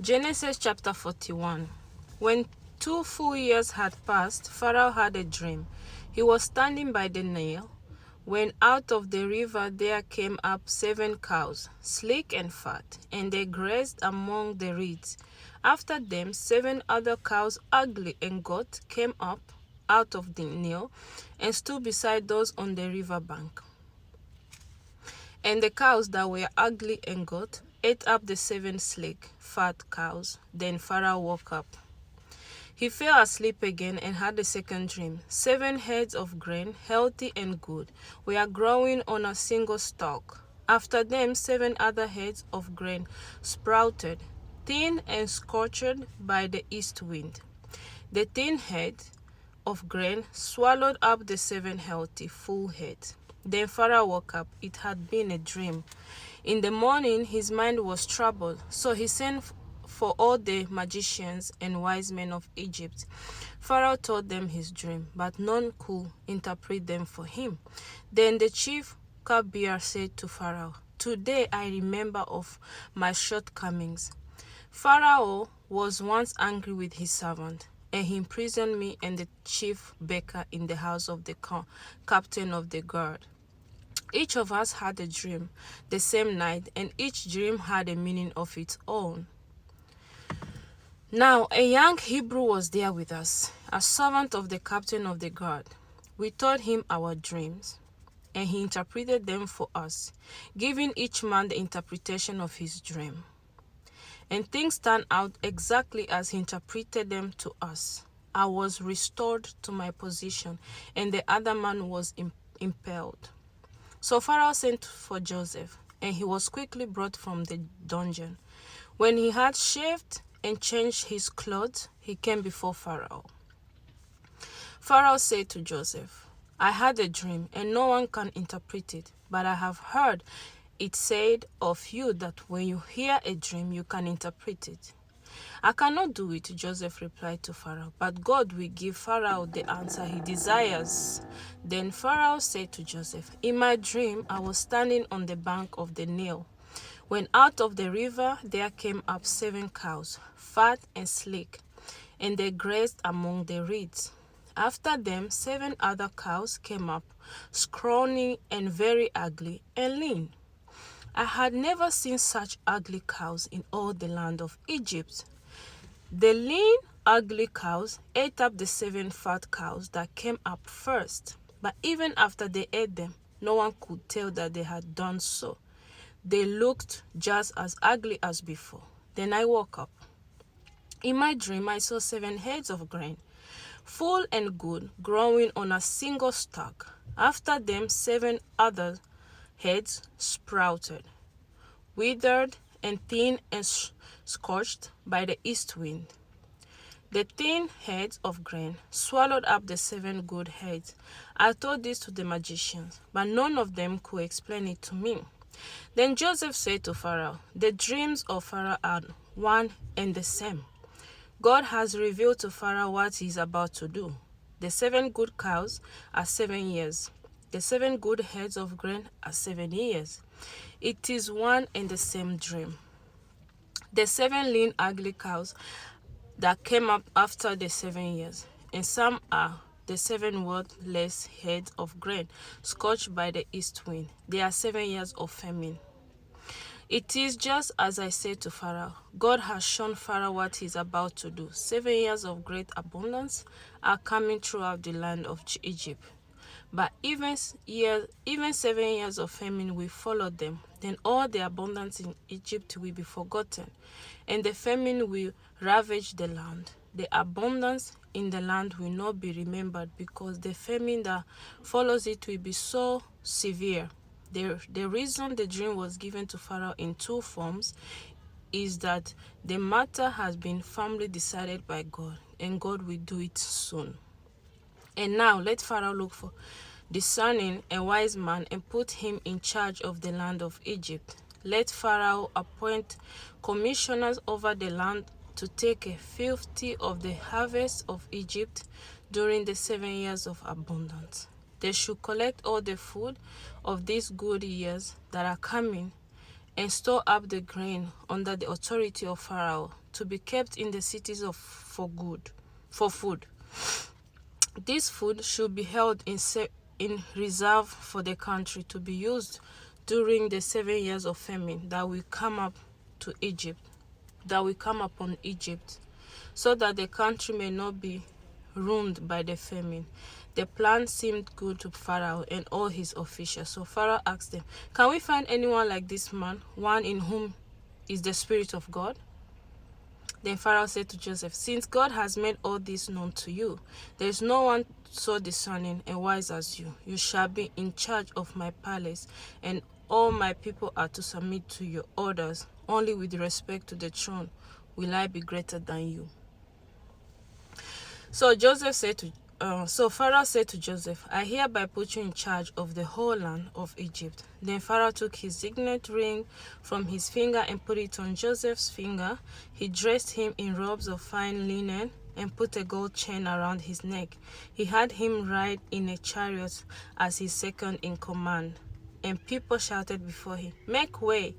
Genesis chapter 41. When 2 full years had passed, Pharaoh had a dream. He was standing by the Nile, when out of the river there came up 7 cows, sleek and fat, and they grazed among the reeds. After them 7 other cows, ugly and gaunt, came up out of the Nile, and stood beside those on the river bank. And the cows that were ugly and gaunt ate up the 7 sleek, fat cows. Then Pharaoh woke up. He fell asleep again and had a second dream. 7 heads of grain, healthy and good, were growing on a single stalk. After them 7 other heads of grain sprouted, thin and scorched by the east wind. The thin head of grain swallowed up the 7 healthy, full heads. Then Pharaoh woke up. It had been a dream. In the morning his mind was troubled, so he sent for all the magicians and wise men of Egypt. Pharaoh told them his dream, but none could interpret them for him. Then the chief cupbearer said to Pharaoh, "Today I remember of my shortcomings. Pharaoh was once angry with his servant, and he imprisoned me and the chief baker in the house of the captain of the guard. Each of us had a dream the same night, and each dream had a meaning of its own. Now a young Hebrew was there with us, a servant of the captain of the guard. We told him our dreams, and he interpreted them for us, giving each man the interpretation of his dream. And things turned out exactly as he interpreted them to us. I was restored to my position, and the other man was impaled. So Pharaoh sent for Joseph, and he was quickly brought from the dungeon. When he had shaved and changed his clothes, he came before Pharaoh. Pharaoh said to Joseph, "I had a dream, and no one can interpret it, but I have heard it said of you that when you hear a dream, you can interpret it." "I cannot do it," Joseph replied to Pharaoh, "but God will give Pharaoh the answer he desires." Then Pharaoh said to Joseph, "In my dream, I was standing on the bank of the Nile, when out of the river there came up 7 cows, fat and sleek, and they grazed among the reeds. After them 7 other cows came up, scrawny and very ugly and lean. I had never seen such ugly cows in all the land of Egypt. The lean, ugly cows ate up the 7 fat cows that came up first, but even after they ate them, no one could tell that they had done so. They looked just as ugly as before. Then I woke up. In my dream, I saw 7 heads of grain, full and good, growing on a single stalk. After them 7 other heads sprouted, withered and thin and scorched by the east wind. The thin heads of grain swallowed up the 7 good heads. I told this to the magicians, but none of them could explain it to me." Then Joseph said to Pharaoh, "The dreams of Pharaoh are one and the same. God has revealed to Pharaoh what he is about to do. The 7 good cows are 7 years. The 7 good heads of grain are 7 years. It is one and the same dream. The 7 lean, ugly cows that came up after the 7 years, and some are the 7 worthless heads of grain, scorched by the east wind. They are 7 years of famine. It is just as I said to Pharaoh. God has shown Pharaoh what he is about to do. 7 years of great abundance are coming throughout the land of Egypt. But even 7 years of famine will follow them. Then all the abundance in Egypt will be forgotten, and the famine will ravage the land. The abundance in the land will not be remembered, because the famine that follows it will be so severe." The reason the dream was given to Pharaoh in 2 forms is that the matter has been firmly decided by God, and God will do it soon. And now let Pharaoh look for discerning and wise man and put him in charge of the land of Egypt. Let Pharaoh appoint commissioners over the land to take a 50 of the harvest of Egypt during the 7 years of abundance. They should collect all the food of these good years that are coming and store up the grain under the authority of Pharaoh, to be kept in the cities for food. This food should be held in reserve for the country, to be used during the 7 years of famine that will come upon Egypt, so that the country may not be ruined by the famine. The plan seemed good to Pharaoh and all his officials. So Pharaoh asked them, "Can we find anyone like this man, one in whom is the Spirit of God?" Then Pharaoh said to Joseph, "Since God has made all this known to you, there is no one so discerning and wise as you. You shall be in charge of my palace, and all my people are to submit to your orders. Only with respect to the throne will I be greater than you." So Pharaoh said to Joseph, "I hereby put you in charge of the whole land of Egypt." Then Pharaoh took his signet ring from his finger and put it on Joseph's finger. He dressed him in robes of fine linen and put a gold chain around his neck. He had him ride in a chariot as his second in command, and people shouted before him, "Make way!"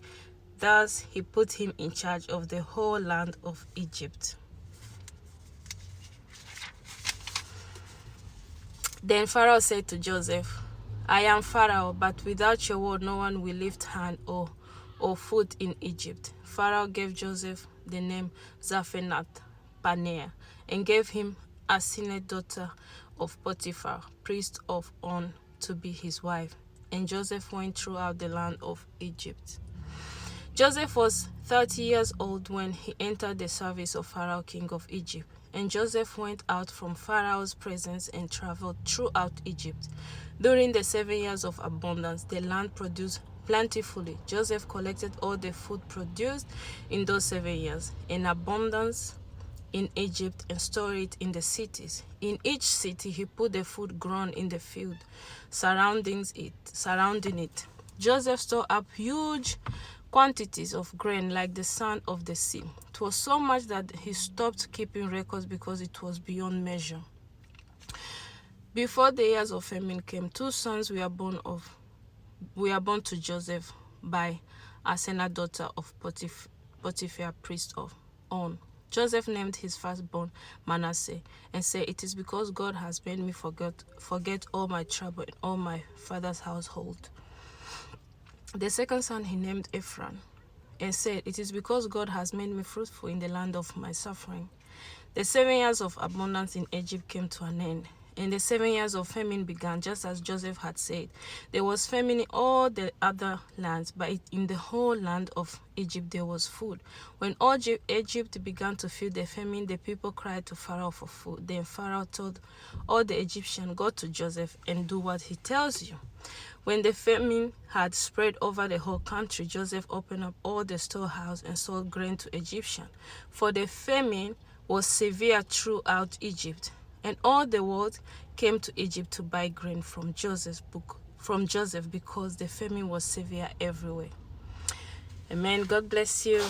Thus he put him in charge of the whole land of Egypt. Then Pharaoh said to Joseph, "I am Pharaoh, but without your word no one will lift hand or foot in Egypt." Pharaoh gave Joseph the name Zaphenath-Paneah and gave him Asenath, daughter of Potiphar, priest of On, to be his wife. And Joseph went throughout the land of Egypt. Joseph was 30 years old when he entered the service of Pharaoh, king of Egypt. And Joseph went out from Pharaoh's presence and traveled throughout Egypt. During the 7 years of abundance, the land produced plentifully. Joseph collected all the food produced in those 7 years in abundance in Egypt and stored it in the cities. In each city he put the food grown in the field surrounding it. Joseph stored up huge quantities of grain like the sand of the sea. It was so much that he stopped keeping records because it was beyond measure. Before the years of famine came, 2 sons were born to Joseph by Asenath, daughter of Potiphar, priest of On. Joseph named his firstborn Manasseh and said, "It is because God has made me forget all my trouble and all my father's household." The second son he named Ephraim and said, "It is because God has made me fruitful in the land of my suffering." The 7 years of abundance in Egypt came to an end, and the 7 years of famine began, just as Joseph had said. There was famine in all the other lands, but in the whole land of Egypt there was food. When all Egypt began to feel the famine, the people cried to Pharaoh for food. Then Pharaoh told all the Egyptians, "Go to Joseph and do what he tells you." When the famine had spread over the whole country, Joseph opened up all the storehouses and sold grain to Egyptians, for the famine was severe throughout Egypt, and all the world came to Egypt to buy grain from Joseph because the famine was severe everywhere. Amen. God bless you.